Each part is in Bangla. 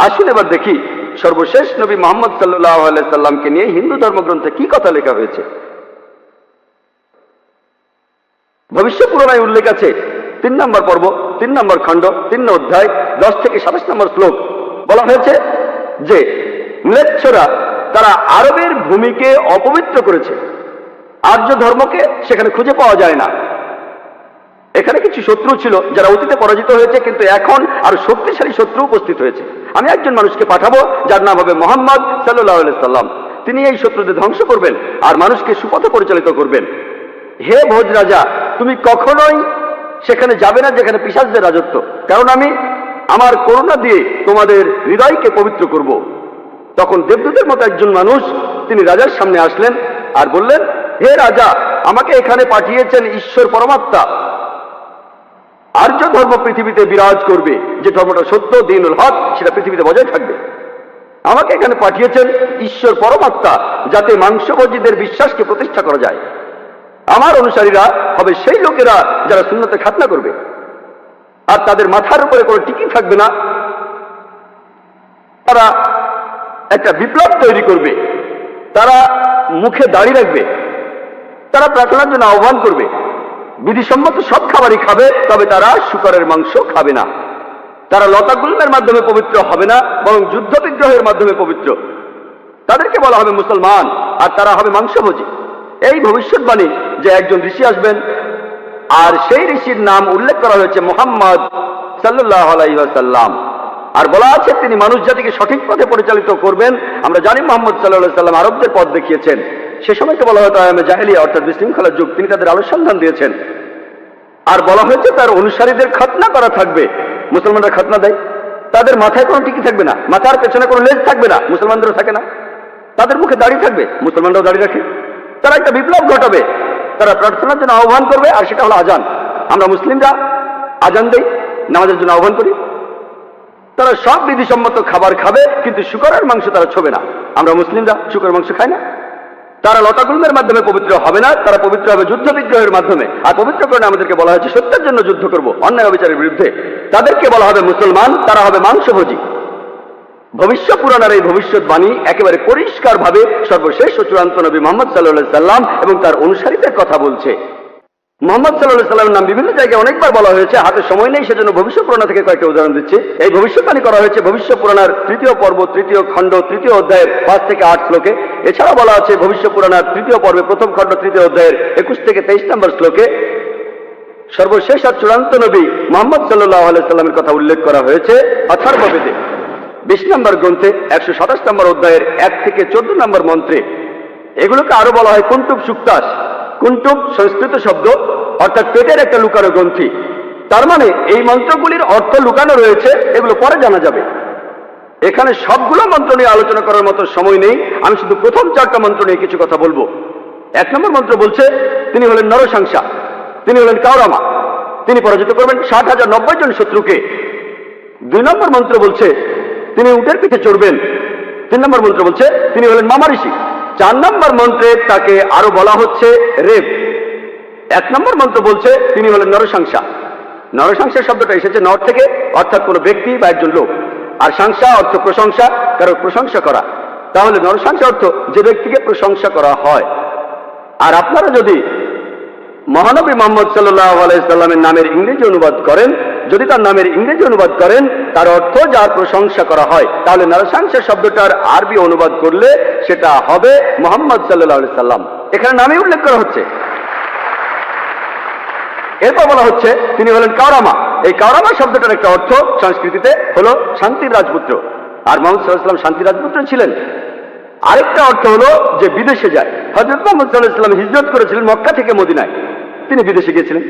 আসুন এবার দেখি সর্বশেষ নবী মুহাম্মদ সাল্লাল্লাহু আলাইহি সাল্লামকে নিয়ে হিন্দু ধর্মগ্রন্থে কি কথা লেখা হয়েছে। ভবিষ্য পুরাণায় উল্লেখ আছে 3 নম্বর পর্ব 3 নম্বর খণ্ড 3 অধ্যায় 10 থেকে 27 নম্বর শ্লোক। বলা হয়েছে যে ম্লেচ্ছরা তারা আরবের ভূমিকে অপবিত্র করেছে, আর্য ধর্মকে সেখানে খুঁজে পাওয়া যায় না। এখানে কিছু শত্রু ছিল যারা অতীতে পরাজিত হয়েছে, কিন্তু এখন আরো শক্তিশালী শত্রু উপস্থিত হয়েছে। আমি একজন মানুষকে পাঠাবো যার নাম হবে মুহাম্মদ সাল্লাল্লাহু আলাইহি সাল্লাম। তিনি এই শত্রুদের ধ্বংস করবেন আর মানুষকে সুপথে পরিচালিত করবেন। হে ভোজ রাজা, তুমি কখনোই সেখানে যাবে না যেখানে পিশাচদের রাজত্ব, কারণ আমি আমার করুণা দিয়ে তোমাদের হৃদয়কে পবিত্র করব। তখন দেবদূতের মতো একজন মানুষ তিনি রাজার সামনে আসলেন আর বললেন, হে রাজা, আমাকে এখানে পাঠিয়েছেন ঈশ্বর পরমাত্মা। আর্য ধর্ম পৃথিবীতে বিরাজ করবে, যে ধর্মটা সত্য, দ্বীনুল হক, সেটা পৃথিবীতে বজায় থাকবে। আমাকে এখানে পাঠিয়েছেন ঈশ্বর পরমাত্মা, যাতে মাংসভোজীদের বিশ্বাসকে প্রতিষ্ঠা করা যায়। আমার অনুসারীরা হবে সেই লোকেরা যারা সুন্নতে খাতনা করবে, আর তাদের মাথার উপরে কোনো টিকি থাকবে না। তারা একটা বিপ্লব তৈরি করবে, তারা মুখে দাড়ি রাখবে, তারা প্রার্থনার জন্য আহ্বান করবে, বিধিসম্মত সব খাবারই খাবে, তবে তারা শূকরের মাংস খাবে না। তারা লতাগুল্মের মাধ্যমে পবিত্র হবে না, বরং যুদ্ধ বিগ্রহের মাধ্যমে পবিত্র। তাদেরকে বলা হবে মুসলমান, আর তারা হবে মাংসভোজী। এই ভবিষ্যৎবাণী যে একজন ঋষি আসবেন, আর সেই ঋষির নাম উল্লেখ করা হয়েছে মুহাম্মদ সাল্লাল্লাহু আলাইহি ওয়াসাল্লাম। আর বলা আছে তিনি মানুষ জাতিকে সঠিক পথে পরিচালিত করবেন। আমরা জানি মুহাম্মদ সাল্লাল্লাহু আলাইহি ওয়াসাল্লাম আরবদের পথ দেখিয়েছেন। সে সময়কে বলা হয়তো আয়ামে জাহেলিয়া, অর্থাৎ বিশৃঙ্খলার যুগ। তিনি তাদের আলো সন্ধান দিয়েছেন। আর বলা হয়েছে তার অনুসারীদের খাতনা করা থাকবে। মুসলমানরা খাতনা দেয়, তাদের মাথায় কোনো টিকি থাকবে না, মাথার পেছনে কোনো লেজ থাকবে না, মুসলমানদেরও থাকে না। তাদের মুখে দাড়ি থাকবে, মুসলমানরাও দাড়ি রাখে। তারা একটা বিপ্লব ঘটাবে, তারা প্রার্থনার জন্য আহ্বান করবে, আর সেটা হলো আজান। আমরা মুসলিমরা আজান দেই, নামাজের জন্য আহ্বান করি। তারা সব বিধিসম্মত খাবার খাবে, কিন্তু শূকরের মাংস তারা ছোবে না। আমরা মুসলিমরা শূকরের মাংস খাই না। তারা লতাগুল্মের মাধ্যমে পবিত্র হবে না, তারা পবিত্র হবে যুদ্ধ বিগ্রহের মাধ্যমে। আর পবিত্রকরণে আমাদেরকে বলা হয়েছে সত্যের জন্য যুদ্ধ করব, অন্যায় অবিচারের বিরুদ্ধে। তাদেরকে বলা হবে মুসলমান, তারা হবে মাংসভোজী। ভবিষ্য পুরাণের এই ভবিষ্যৎবাণী একেবারে পরিষ্কার ভাবে সর্বশেষ ও চূড়ান্ত নবী মুহাম্মদ সাল্লাল্লাহু আলাইহি সাল্লাম এবং তার অনুসারীদের কথা বলছে। মুহাম্মদ সাল্লাল্লাহু আলাইহি সাল্লামের নাম বিভিন্ন জায়গায় অনেকবার বলা হয়েছে, হাতে সময় নেই, সেজন্য ভবিষ্য পুরাণ থেকে কয়েকটা উদাহরণ দিচ্ছি। এই ভবিষ্যৎবাণী করা হয়েছে ভবিষ্য পুরাণের 3য় পর্ব 3য় খণ্ড 3য় অধ্যায়ের 5 থেকে 8 শ্লোকে। এছাড়া বলা আছে ভবিষ্য পুরাণের 3য় পর্বে 1ম খণ্ড 3য় অধ্যায়ের 21 থেকে 23 নম্বর শ্লোকে। সর্বশেষ আর চূড়ান্ত নবী মুহাম্মদ সাল্লাল্লাহু আলাইহি সাল্লামের কথা উল্লেখ করা হয়েছে অথর্ববেদে 20 নম্বর গ্রন্থে 127 নম্বর অধ্যায়ের 1 থেকে 14 নম্বর মন্ত্রে। এগুলোকে আরো বলা হয় কুন্টুব সুক্তাস। কুন্টুব সংস্কৃত শব্দ, অর্থাৎ পেটের একটা লুকানো গ্রন্থি। তার মানে এই মন্ত্রগুলির অর্থ লুকানো রয়েছে, এগুলো পরে জানা যাবে। এখানে সবগুলো মন্ত্র নিয়ে আলোচনা করার মতো সময় নেই। আমি শুধু প্রথম 4টা মন্ত্র নিয়ে কিছু কথা বলবো। 1 নম্বর মন্ত্র বলছে তিনি হলেন নরসাংসা, তিনি হলেন কাওরামা, তিনি পরাজিত করবেন 60,090 জন শত্রুকে। 2 নম্বর মন্ত্র বলছে তিনি উটের পিঠে চড়বেন। 3 নম্বর মন্ত্র বলছে তিনি হলেন মামা ঋষি। 4 নম্বর মন্ত্রে তাকে আরো বলা হচ্ছে রেব। 1 নম্বর মন্ত্র বলছে তিনি হলেন নরসাংসা। নরসাংসা শব্দটা এসেছে নর থেকে, অর্থাৎ কোনো ব্যক্তি বা একজন লোক। আর সাংসা অর্থ প্রশংসা, কারো প্রশংসা করা। তাহলে নরসাংসা অর্থ যে ব্যক্তিকে প্রশংসা করা হয়। আর আপনারা যদি মহানবী মুহাম্মদ সাল্লাল্লাহু আলাইহি সাল্লামের নামের ইংরেজি অনুবাদ করেন, যদি তার নামের ইংরেজি অনুবাদ করেন তার অর্থ যার প্রশংসা করা হয়, তাহলে নরসাংসা শব্দটার আরবি অনুবাদ করলে সেটা হবে মুহাম্মদ সাল্লাল্লাহু আলাইহি সাল্লাম। এখানে নামে উল্লেখ করা হচ্ছে। এরপর বলা হচ্ছে তিনি হলেন কাওরামা। এই কাওরামা শব্দটার একটা অর্থ সংস্কৃতিতে হলো শান্তির রাজপুত্র। আর মুহাম্মদ সাল্লাল্লাহু আলাইহি সাল্লাম শান্তির রাজপুত্র ছিলেন। আরেকটা অর্থ হলো যে বিদেশে যায়। হযরত মুহাম্মদ সাল্লাল্লাহু আলাইহি সাল্লাম হিজরত করেছিলেন মক্কা থেকে মদিনায়, তিনি বিদেশে গিয়েছিলেন।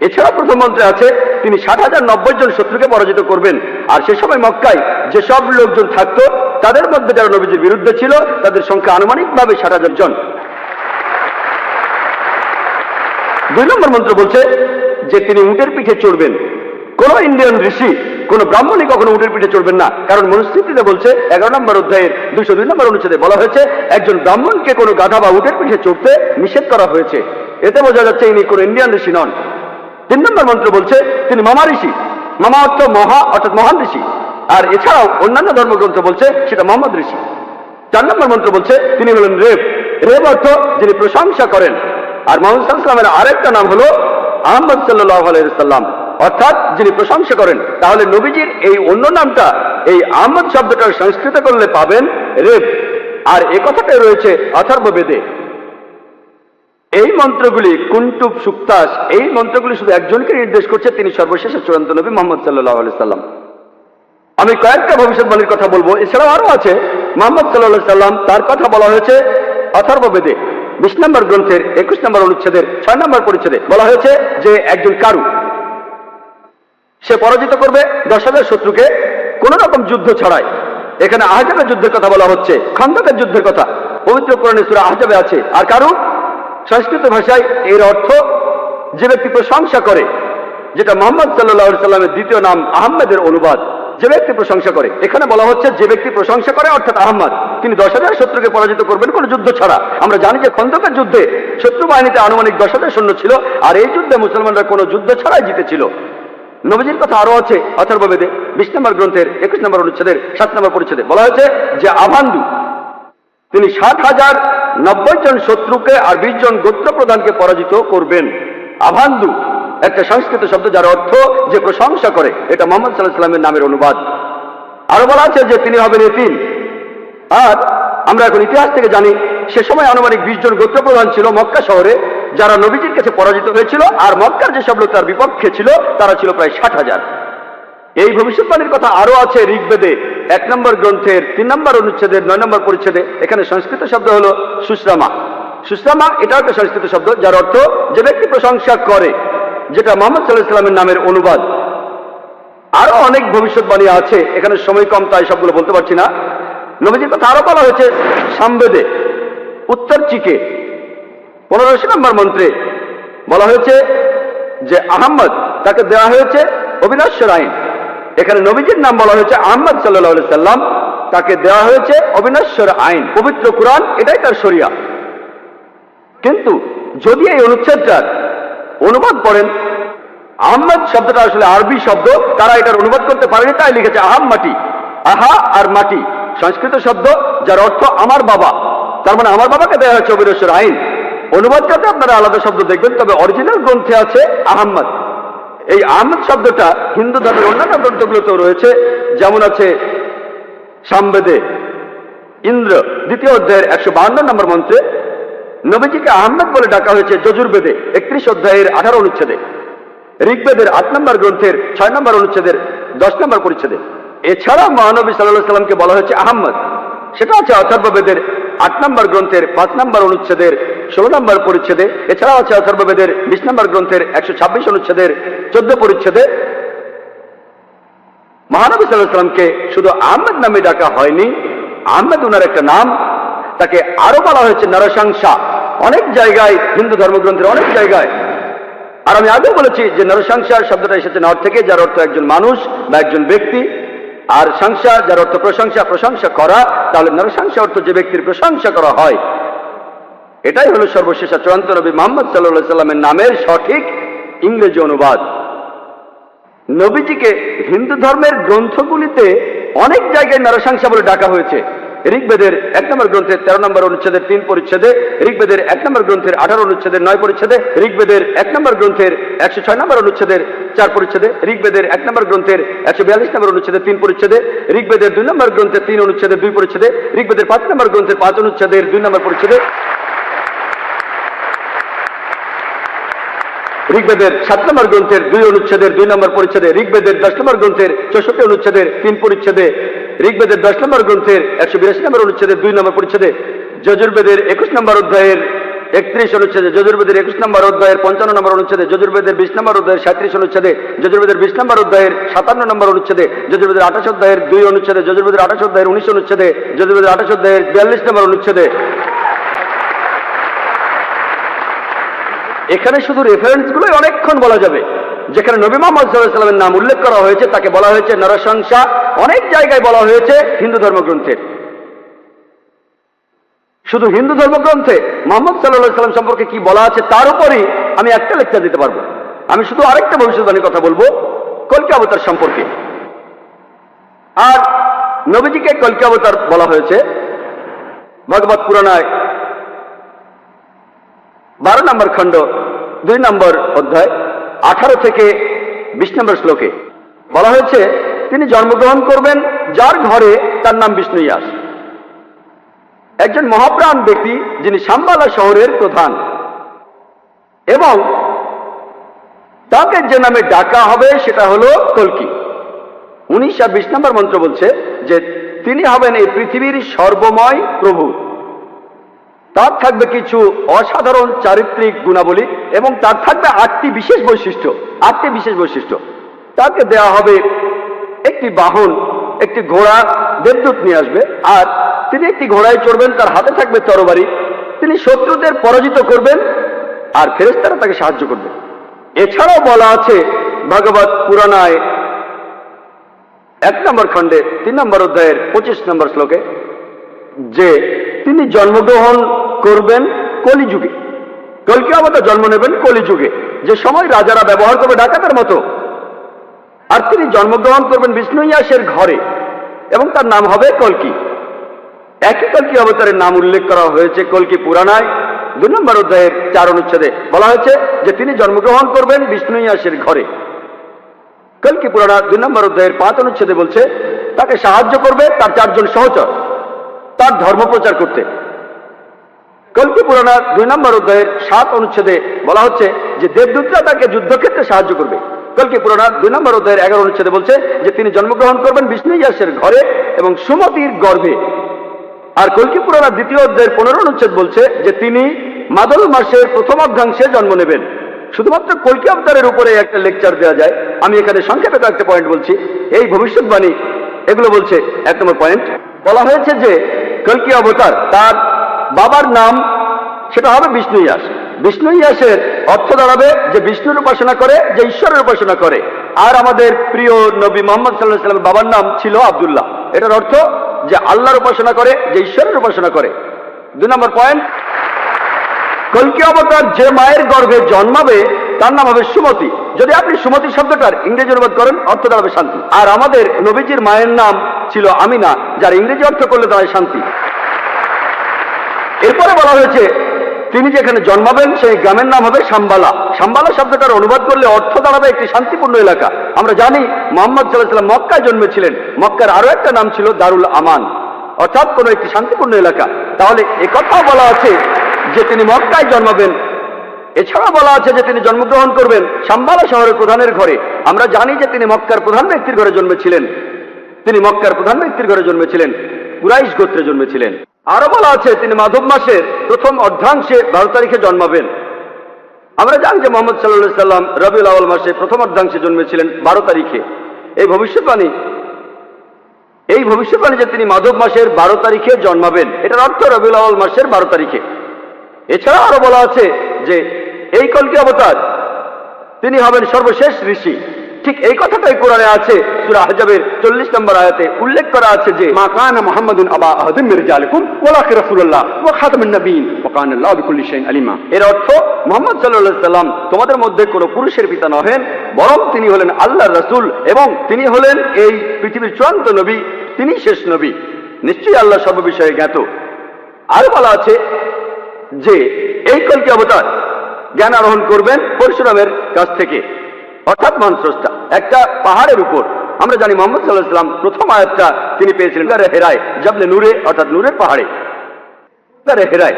এছাড়া প্রথম মন্ত্রে আছে তিনি 60,090 জন শত্রুকে পরাজিত করবেন। আর সে সময় মক্কায় যেসব লোকজন থাকতো তাদের মধ্যে যারা নবীজির বিরুদ্ধে ছিল তাদের সংখ্যা আনুমানিকভাবে 60,000 জন। 2 নম্বর মন্ত্র বলছে যে তিনি উটের পিঠে চড়বেন। কোন ইন্ডিয়ান ঋষি, কোন ব্রাহ্মণই কখনো উটের পিঠে চড়বেন না, কারণ মনুস্মৃতিতে বলছে 11 নম্বর অধ্যায়ের 202 নম্বর অনুচ্ছেদে বলা হয়েছে একজন ব্রাহ্মণকে কোনো গাধা বা উটের পিঠে চড়তে নিষেধ করা হয়েছে। এতে বোঝা যাচ্ছে ইনি কোন ইন্ডিয়ান ঋষি নন। 3 নম্বর মন্ত্র বলছে তিনি মামা ঋষি। মামা অর্থ মহা, অর্থাৎ মহান ঋষি। আর এছাড়াও অন্যান্য ধর্মগ্রন্থ বলছে সেটা মোহাম্মদ ঋষি। 4 নম্বর মন্ত্র বলছে তিনি হলেন রেব। রেব অর্থ যিনি প্রশংসা করেন। আর মোহাম্মদ সাল্লাল্লাহু আলাইহি ওয়াসাল্লামের আরেকটা নাম হলো আহমদ সাল্লাল্লাহু আলাইহি ওয়াসাল্লাম, অর্থাৎ যিনি প্রশংসা করেন। তাহলে নবীজির এই অন্য নামটা এই আহমদ শব্দটার সংস্কৃত করলে পাবেন রেব। আর এ কথাটাই রয়েছে অথর্ববেদে। এই মন্ত্রগুলি কুন্টুব সুক্তাস, এই মন্ত্রগুলি শুধু একজনকে নির্দেশ করছে, তিনি সর্বশেষ চূড়ান্ত নবী মোহাম্মদ সাল্লাল্লাহু আলাইহি সাল্লাম। আমি কয়েকটা ভবিষ্যৎবাণীর কথা বলবো, এছাড়াও আরো আছে। মোহাম্মদ সাল্লাল্লাহু আলাইহি সাল্লাম, তার কথা বলা হয়েছে অথর্ববেদে 20 নম্বর গ্রন্থের 21 নম্বর অনুচ্ছেদের 6 নম্বর পরিচ্ছেদে বলা হয়েছে যে একজন কারু, সে পরাজিত করবে 10,000 শত্রুকে কোন রকম যুদ্ধ ছাড়াই। এখানে আহজাবের যুদ্ধের কথা বলা হচ্ছে, খন্দকের যুদ্ধের কথা পবিত্র কোরআনে সূরা আহজাবে আছে। আর কারু সংস্কৃত ভাষায় এর অর্থ যে ব্যক্তি প্রশংসা করে, যেটা মোহাম্মদ সাল্লাল্লাহু আলাইহি সাল্লামের দ্বিতীয় নাম আহমেদের অনুবাদ, যে ব্যক্তি প্রশংসা করে। এখানে বলা হচ্ছে যে ব্যক্তি প্রশংসা করে অর্থাৎ আহমদ, তিনি 10,000 শত্রুকে পরাজিত করবেন কোন যুদ্ধ ছাড়া। আমরা জানি যে খন্দকের যুদ্ধে শত্রু বাহিনীতে আনুমানিক 10,000 সৈন্য ছিল, আর এই যুদ্ধে মুসলমানরা কোনো যুদ্ধ ছাড়াই জিতেছিল। নবীজির কথা আরো আছে অথর্ববেদে 20 নম্বর গ্রন্থের 21 নম্বর অনুচ্ছেদের 7 নম্বর পরিচ্ছেদে বলা হয়েছে যে আভান্দু, তিনি 60,090 জন শত্রুকে আর 20 জন গোত্র প্রধানকে পরাজিত করবেন। আভান্দু একটা সংস্কৃত শব্দ যার অর্থ যে প্রশংসা করে, এটা মোহাম্মদ সাল্লাল্লাহু আলাইহি সাল্লামের নামের অনুবাদ। আরো বলা আছে যে তিনি হবেন এতিম। আর আমরা এখন ইতিহাস থেকে জানি সে সময় আনুমানিক 20 জন গোত্র প্রধান ছিল মক্কা শহরে, যারা নবীজির কাছে পরাজিত হয়েছিল। আর মক্কার যেসব লোক তার বিপক্ষে ছিল তারা ছিল প্রায় 60,000। এই ভবিষ্যৎবাণীর কথা আরো আছে ঋগ্বেদে 1 নম্বর গ্রন্থের 3 নম্বর অনুচ্ছেদের 9 নম্বর পরিচ্ছেদে। এখানে সংস্কৃত শব্দ হলো সুশ্রামা। সুশ্রামা এটা একটা সংস্কৃত শব্দ যার অর্থ যে ব্যক্তি প্রশংসা করে, যেটা মোহাম্মদ সাল্লাল্লাহু আলাইহি সাল্লামের নামের অনুবাদ। আরো অনেক ভবিষ্যৎবাণী আছে, এখানে সময় কম তাই সবগুলো বলতে পারছি না। নবীজির কথা আরো বলা হয়েছে সামবেদে উত্তর চিকে 15 নম্বর মন্ত্রে বলা হয়েছে যে আহমদ, তাকে দেওয়া হয়েছে অবিনশ্বর আইন। এখানে নবীজির নাম বলা হয়েছে আহমদ সাল্লাল্লাহু আলাইহি সাল্লাম, তাকে দেওয়া হয়েছে অবিনশ্বর আইন। পবিত্র কুরআন এটাই তার শরিয়া। কিন্তু যদি এই অনুচ্ছেদটার অনুবাদ পড়েন, আহমদ শব্দটা আসলে আরবি শব্দ, তারা এটার অনুবাদ করতে পারেনি, তাই লিখেছে আহাম মাটি। আহা আর মাটি সংস্কৃত শব্দ যার অর্থ আমার বাবা, তার মানে আমার বাবাকে দেওয়া হয়েছে অবিনশ্বর আইন। অনুবাদটাতে আপনারা আলাদা শব্দ দেখবেন, তবে অরিজিনাল গ্রন্থে আছে আহমদ। এই আহমদ শব্দটা হিন্দু ধর্মের অন্যান্য গ্রন্থগুলোতেও রয়েছে, যেমন আছে সামবেদে ইন্দ্র 2য় অধ্যায়ের 152 নম্বর মন্ত্রে নবীজিকে আহমদ বলে ডাকা হয়েছে যজুর্বেদে 31 অধ্যায়ের 18 অনুচ্ছেদে, ঋগ্বেদের 8 নম্বর গ্রন্থের 6 নম্বর অনুচ্ছেদের 10 নম্বর পরিচ্ছেদে। এছাড়া মহানবী সাল্লাল্লাহু আলাইহি সাল্লামকে বলা হয়েছে আহমদ, সেটা আছে অথর্ববেদের 8 নম্বর গ্রন্থের 5 নম্বর অনুচ্ছেদের 16 নম্বর পরিচ্ছেদে। এছাড়াও আছে অথর্ববেদের 20 নম্বর গ্রন্থের 126 অনুচ্ছেদের 14 পরিচ্ছেদে। মহানবী সাল্লাল্লাহু আলাইহি সাল্লামকে শুধু আহমদ নামে ডাকা হয়নি, আহমদ উনার একটা নাম, তাকে আরো বলা হয়েছে নরসংসা অনেক জায়গায়, হিন্দু ধর্মগ্রন্থের অনেক জায়গায়। আর আমি আগেও বলেছি যে নরসংসা শব্দটা এসেছে নর থেকে, যার অর্থ একজন মানুষ বা একজন ব্যক্তি। আর সংসা যার অর্থ প্রশংসা, প্রশংসা করা। তাহলে নরসংসা অর্থ যে ব্যক্তির প্রশংসা করা হয়। এটাই হলো সর্বশেষ চূড়ান্ত নবী মুহাম্মদ সাল্লাল্লাহু আলাইহি সাল্লামের নামের সঠিক ইংরেজি অনুবাদ। নবীজিকে হিন্দু ধর্মের গ্রন্থগুলিতে অনেক জায়গায় নরসংসা বলে ডাকা হয়েছে। ঋগ্বেদের 1 নম্বর গ্রন্থের 13 নম্বর অনুচ্ছেদের 3 পরিচ্ছেদে, ঋগ্বেদের 1 নম্বর গ্রন্থের 18 অনুচ্ছেদের 9 পরিচ্ছেদে, ঋগ্বেদের 1 নম্বর গ্রন্থের 106 নম্বর অনুচ্ছেদের 4 পরিচ্ছেদে, ঋগ্বেদের 1 নম্বর গ্রন্থের 142 নম্বর অনুচ্ছেদের 3 পরিচ্ছেদে, ঋগ্বেদের 2 নম্বর গ্রন্থের 3 অনুচ্ছেদের 2 পরিচ্ছেদে, ঋগ্বেদের 5 নম্বর গ্রন্থের 5 অনুচ্ছেদের 2 নম্বর পরিচ্ছেদে, ঋগ্বেদের 7 নম্বর গ্রন্থের 2 অনুচ্ছেদের 2 নম্বর পরিচ্ছেদে, ঋগ্বেদের 10 নম্বর গ্রন্থের 64 অনুচ্ছেদের 3 পরিচ্ছেদে, ঋগ্বেদের 10 নম্বর গ্রন্থের 182 নম্বর অনুচ্ছেদের 2 নম্বর পরিচ্ছেদে, যজুর্বেদের 21 নম্বর অধ্যায়ের 31 অনুচ্ছেদে, যজুর্বেদের 21 নম্বর অধ্যায়ের 55 নম্বর অনুচ্ছেদে, যজুর্বেদের 20 নম্বর অধ্যায়ের 37 অনুচ্ছেদে, যজুর্বেদের 20 নম্বর অধ্যায়ের 57 নম্বর অনুচ্ছেদে, যজুর্বেদের 28 অধ্যায়ের 2 অনুচ্ছেদে, যজুর্বেদের 28 অধ্যায়ের 19 অনুচ্ছেদে, যজুর্বেদের 28 অধ্যায়ের 42 নম্বর অনুচ্ছেদে। এখানে শুধু রেফারেন্সগুলোই অনেকক্ষণ বলা যাবে। যেখানে নবী মুহাম্মদ সাল্লাল্লাহু আলাইহি ওয়াসাল্লামের নাম উল্লেখ করা হয়েছে তাকে বলা হয়েছে নরসংসা, অনেক জায়গায় বলা হয়েছে হিন্দু ধর্মগ্রন্থে। শুধু হিন্দু ধর্মগ্রন্থে মুহাম্মদ সাল্লাল্লাহু আলাইহি ওয়াসাল্লাম সম্পর্কে কি বলা আছে তার উপরই আমি একটা লেকচার দিতে পারবো। আমি শুধু আরেকটা ভবিষ্যৎবাণীর কথা বলবো, কলকি অবতার সম্পর্কে। আর নবীজিকে কল্কি অবতার বলা হয়েছে ভগবত পুরাণায় 12 নম্বর খণ্ড 2 নম্বর অধ্যায় 18 থেকে 20 নম্বর শ্লোকে বলা হয়েছে তিনি জন্মগ্রহণ করবেন যার ঘরে তার নাম বিষ্ণু ইয়াস, একজন মহাপ্রাণ ব্যক্তি যিনি শাম্বালা শহরের প্রধান, এবং তাকে যে নামে ডাকা হবে সেটা হলো কল্কি। 19 আর 20 নম্বর মন্ত্র বলছে যে তিনি হবেন এই পৃথিবীর সর্বময় প্রভু। তার থাকবে কিছু অসাধারণ চারিত্রিক গুণাবলী এবং তার থাকবে 8টি বিশেষ বৈশিষ্ট্য। তাকে দেয়া হবে একটি বাহন, একটি ঘোড়া, দেবদূত নিয়ে আসবে, আর তিনি একটি ঘোড়ায় চড়বেন, তার হাতে থাকবে তরবারি, তিনি শত্রুদের পরাজিত করবেন আর ফেরেশতারা তাকে সাহায্য করবে। এছাড়াও বলা আছে ভগবত পুরাণায় 1 নম্বর খণ্ডে 3 নম্বর অধ্যায়ের 25 নম্বর শ্লোকে যে তিনি জন্মগ্রহণ করবেন কলিযুগে। কল্কি অবতার জন্ম নেবেন কলিযুগে, যে সময় রাজারা ব্যবহার করবে ডাকাতের মতো। আর তিনি জন্মগ্রহণ করবেন বিষ্ণু ইয়াসের ঘরে এবং তার নাম হবে কল্কি। একই কল্কি অবতারের নাম উল্লেখ করা হয়েছে কল্কি পুরাণায় 2 নম্বর অধ্যায়ের 4 অনুচ্ছেদে বলা হয়েছে যে তিনি জন্মগ্রহণ করবেন বিষ্ণু ইয়াসের ঘরে। কল্কি পুরাণ 2 নম্বর অধ্যায়ের 5 অনুচ্ছেদে বলছে তাকে সাহায্য করবে তার 4 জন সহচর তার ধর্ম প্রচার করতে। কল্কি পুরাণ 2 নম্বর অধ্যায়ের 7 অনুচ্ছেদে বলা হচ্ছে যে দেবদূতরা তাকে যুদ্ধক্ষেত্রে সাহায্য করবে। কল্কি পুরাণ 2 নম্বর অধ্যায়ের 11 অনুচ্ছেদে বলছে যে তিনি জন্মগ্রহণ করবেন বিষ্ণু ইয়াসের ঘরে এবং সুমতির গর্ভে। আর কল্কি পুরাণ 2য় অধ্যায়ের 15 অনুচ্ছেদ বলছে যে তিনি মাদল মাসের প্রথম অর্ধাংশে জন্ম নেবেন। শুধুমাত্র কল্কি অবতারের উপরে একটা লেকচার দেওয়া যায়, আমি এখানে সংক্ষেপে কয়েকটা পয়েন্ট বলছি। এই ভবিষ্যৎবাণী এগুলো বলছে 1 নম্বর পয়েন্ট, বলা হয়েছে যে কল্কি অবতার তার বাবার নাম সেটা হবে বিষ্ণু ইয়াস। বিষ্ণু ইয়াসের অর্থ দাঁড়াবে যে বিষ্ণুর উপাসনা করে, যে ঈশ্বরের উপাসনা করে। আর আমাদের প্রিয় নবী মোহাম্মদ সাল্লাল্লাহু আলাইহি ওয়াসাল্লামের বাবার নাম ছিল আব্দুল্লাহ। এটার অর্থ যে আল্লাহর উপাসনা করে, যে ঈশ্বরের উপাসনা করে। 2 নম্বর পয়েন্ট, কল্কি অবতার যে মায়ের গর্ভে জন্মাবে তার নাম হবে সুমতি। যদি আপনি সুমতি শব্দটার ইংরেজি অনুবাদ করেন অর্থ দাঁড়াবে শান্তি। আর আমাদের নবীজির মায়ের নাম ছিল আমিনা, যার ইংরেজি অর্থ করলে দাঁড়ায় শান্তি। এরপরে বলা হয়েছে তিনি যেখানে জন্মাবেন সেই গ্রামের নাম হবে শাম্বালা। শাম্বালা শব্দটার অনুবাদ করলে অর্থ দাঁড়াবে একটি শান্তিপূর্ণ এলাকা। আমরা জানি মুহাম্মদ সাল্লাল্লাহু আলাইহি ওয়াসাল্লাম মক্কায় জন্মেছিলেন, মক্কার আরো একটা নাম ছিল দারুল আমান, অর্থাৎ কোন একটি শান্তিপূর্ণ এলাকা। তাহলে একথাও বলা আছে যে তিনি মক্কায় জন্মাবেন। এছাড়া বলা আছে যে তিনি জন্মগ্রহণ করবেন শাম্বালা শহরের প্রধানের ঘরে। আমরা জানি যে তিনি মক্কার প্রধান ব্যক্তির ঘরে জন্মেছিলেন, কুরাইশ গোত্রে জন্মেছিলেন। আরো বলা আছে তিনি মাধব মাসের প্রথম অর্ধাংশে 12 তারিখে জন্মাবেন। আমরা জানি যে মুহাম্মদ সাল্লাল্লাহু আলাইহি ওয়াসাল্লাম রবিউল আউয়াল মাসে প্রথম অর্ধাংশে জন্মেছিলেন 12 তারিখে। এই ভবিষ্যৎবাণী যে তিনি মাধব মাসের 12 তারিখে জন্মাবেন, এটার অর্থ রবিউল আউয়াল মাসের 12 তারিখে। এছাড়া আরো বলা আছে যে এই কল্কি অবতার তিনি হবেন সর্বশেষ ঋষি। ঠিক এই কথাটাই কোরআনে আছে। সূরা আহজাবের 40 নম্বর আয়াতে উল্লেখ করা আছে যে মা কানা মুহাম্মাদুন আবা আহাদিন মির রিজালিকুম ওয়ালাকিন রাসূলুল্লাহ ওয়া খাতামুন নবিয়্যিন ওয়া কানা আল্লাহু বিকুল্লি শাইইন আলিমা। এর অর্থ মুহাম্মদ সাল্লাল্লাহু আলাইহি সাল্লাম তোমাদের মধ্যে কোনো পুরুষের পিতা নহেন, বরং তিনি হলেন আল্লাহর রাসূল এবং তিনি হলেন এই পৃথিবীর চূড়ান্ত নবী, তিনি শেষ নবী। নিশ্চয়ই আল্লাহ সর্ববিষয়ে জ্ঞাত। আর বলা আছে যে এই কল্কি অবতার জ্ঞান আরোহণ করবেন পরশুরামের কাছ থেকে, অর্থাৎ মহাস্রষ্টা, একটা পাহাড়ের উপর। আমরা জানি মুহাম্মদ সাল্লাল্লাহু আলাইহি ওয়াসাল্লাম প্রথম আয়াতটা তিনি পেয়েছিলেন গারে হেরায়, জাবলে নূরে, অর্থাৎ নূরের পাহাড়ে, গারে হেরায়।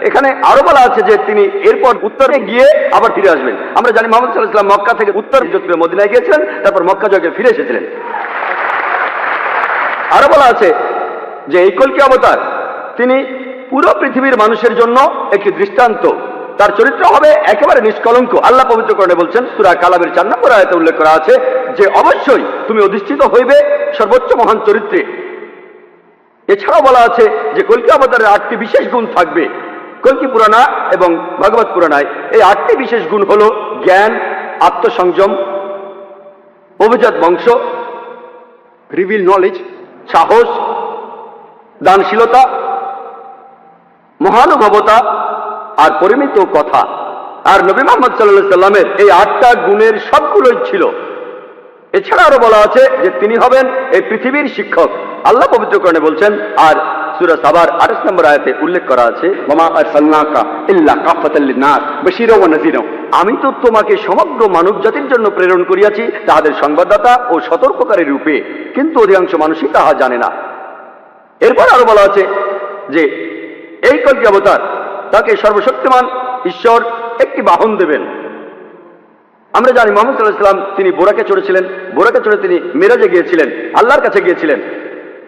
এখানে আরো বলা আছে যে তিনি এরপর উত্তরে গিয়ে আবার ফিরে আসবেন। আমরা জানি মুহাম্মদ সাল্লাল্লাহু আলাইহি ওয়াসাল্লাম মক্কা থেকে উত্তর হিজরত করে মদিনায় গিয়েছিলেন, তারপর মক্কা জয় করে ফিরে এসেছিলেন। আরো বলা আছে যে এই কল্কি অবতার তিনি পুরো পৃথিবীর মানুষের জন্য একটি দৃষ্টান্ত। তার চরিত্র হবে একেবারে নিষ্কলঙ্ক। আল্লাহ পবিত্রকরণে বলছেন সূরা কালামের 4 নম্বর আয়াতে উল্লেখ করা আছে যে অবশ্যই তুমি অধিষ্ঠিত হইবে সর্বোচ্চ মহান চরিত্রে। এছাড়াও বলা আছে যে কল্কি অবতারের 8টি বিশেষ গুণ থাকবে। কল্কি পুরাণা এবং ভগবত পুরাণায় এই 8টি বিশেষ গুণ হলো জ্ঞান, আত্মসংযম, অভিজাত বংশ, রিভিল নলেজ, সাহস, দানশীলতা, মহানুভবতা আর পরিমিত কথা। আর নবী মুহাম্মদ সাল্লাল্লাহু আলাইহি সাল্লামের এই 8টা গুণের সবগুলোই ছিল এছাড়া আরো বলা আছে যে তিনি হবেন এই পৃথিবীর শিক্ষক। আল্লাহ পবিত্র কোরআনে বলছেন, আর সূরা সাবার 28 নম্বর আয়াতে উল্লেখ করা আছে, ওমা আরসালনাকা ইল্লা কাফাতাল লিন্নাস বাশীরা ওয়া নাযীরা, আমি তো তোমাকে সমগ্র মানব জাতির জন্য প্রেরণ করিয়াছি তাহাদের সংবাদদাতা ও সতর্ককারী রূপে, কিন্তু অধিকাংশ মানুষই তাহা জানে না। এরপর আরো বলা আছে যে এই কল্কি অবতার তাকে সর্বশক্তিমান ঈশ্বর একটি বাহন দেবেন। আমরা জানি মুহাম্মদ সাল্লাল্লাহু আলাইহি ওয়াসাল্লাম তিনি বোরাকে চড়েছিলেন, বোরাকে চড়ে তিনি মেরাজে গিয়েছিলেন, আল্লাহর কাছে গিয়েছিলেন।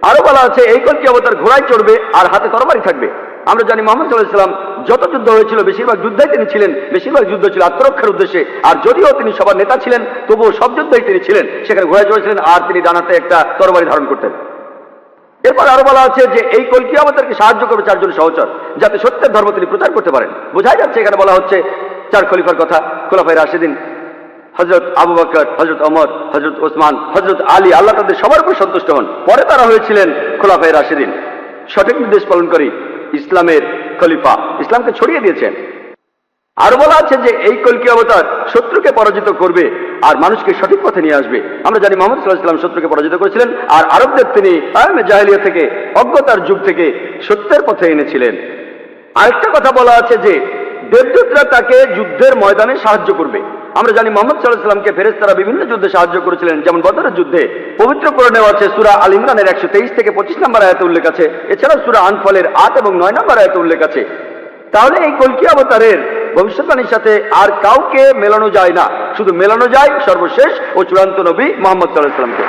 আরো বলা আছে এই কল্কি অবতার ঘোড়ায় চড়বে আর হাতে তরবারি থাকবে। আমরা জানি মুহাম্মদ সাল্লাল্লাহু আলাইহি ওয়াসাল্লাম যত যুদ্ধ হয়েছিল বেশিরভাগ যুদ্ধে তিনি ছিলেন, বেশিরভাগ যুদ্ধ ছিল আত্মরক্ষার উদ্দেশ্যে। আর যদিও তিনি সবার নেতা ছিলেন তবুও সব যুদ্ধেই তিনি ছিলেন, সেখানে ঘোড়ায় চড়েছিলেন আর তিনি ডানাতে একটা তরবারি ধারণ করতেন। এরপর আরো বলা আছে যে এই কল্কি অবতারকে সাহায্য করবে চারজন সহচর, যাতে সত্যের ধর্ম তিনি প্রচার করতে পারেন। বোঝাই যাচ্ছে এখানে বলা হচ্ছে চার খলিফার কথা, খোলাফায়ে রাশিদিন, হযরত আবু বকর, হযরত ওমর, হযরত ওসমান, হযরত আলী, আল্লাহ তাদের সবার উপর সন্তুষ্ট হন। পরে তারা হয়েছিলেন খোলাফায়ে রাশিদিন, সঠিক নির্দেশ পালনকারী ইসলামের খলিফা, ইসলামকে ছড়িয়ে দিয়েছেন। আরো বলা আছে যে এই কল্কি অবতার শত্রুকে পরাজিত করবে আর মানুষকে সঠিক পথে নিয়ে আসবে। আমরা জানি মুহাম্মদ সাল্লাল্লাহু আলাইহি ওয়াসাল্লাম শত্রুকে পরাজিত করেছিলেন আর আরবদের তিনি আয়ামে জাহেলিয়া থেকে, অজ্ঞতার যুগ থেকে সত্যের পথে এনেছিলেন। আরেকটা কথা বলা আছে যে দেবদূতরা তাকে যুদ্ধের ময়দানে সাহায্য করবে। আমরা জানি মুহাম্মদ সাল্লাল্লাহু আলাইহি ওয়াসাল্লামকে ফেরেশতারা বিভিন্ন যুদ্ধে সাহায্য করেছিলেন, যেমন বদরের যুদ্ধে। পবিত্র কোরআনেও আছে সূরা আল ইমরানের 123 থেকে 25 নম্বর আয়াতে উল্লেখ আছে। এছাড়াও সূরা আনফালের 8 এবং 9 নম্বর আয়াতে উল্লেখ আছে। তাহলে এই কল্কি অবতারের ভবিষ্যৎবাণীর সাথে আর কাউকে মেলানো যায় না, শুধু মেলানো যায় সর্বশেষ ও চূড়ান্ত নবী মুহাম্মদ সাল্লাল্লাহু আলাইহি ওয়াসাল্লামকে।